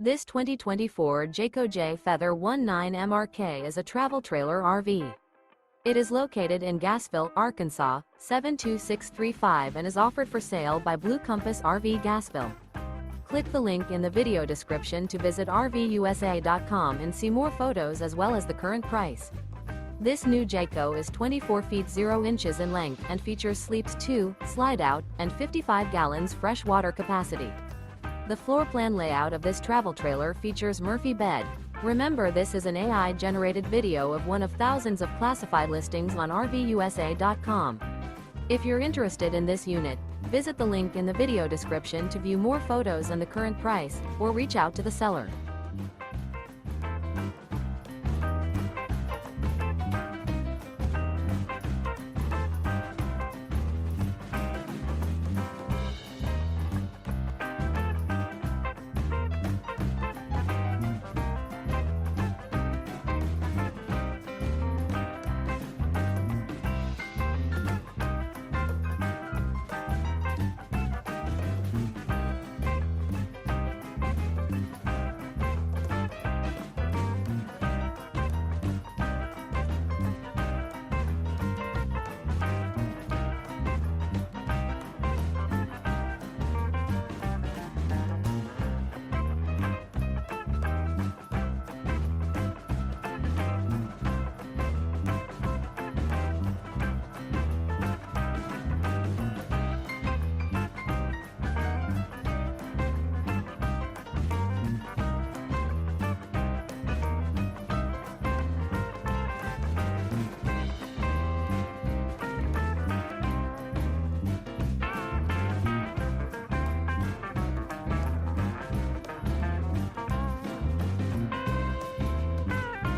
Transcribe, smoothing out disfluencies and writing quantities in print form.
This 2024 Jayco Jay Feather 19MRK is a travel trailer RV. It is located in Gassville, Arkansas, 72635 and is offered for sale by Blue Compass RV Gassville. Click the link in the video description to visit RVUSA.com and see more photos as well as the current price. This new Jayco is 24 feet 0 inches in length and features sleeps 2, Slideout, and 55 gallons fresh water capacity. The floor plan layout of this travel trailer features Murphy bed. Remember, this is an AI-generated video of one of thousands of classified listings on RVUSA.com. If you're interested in this unit, visit the link in the video description to view more photos and the current price, or reach out to the seller.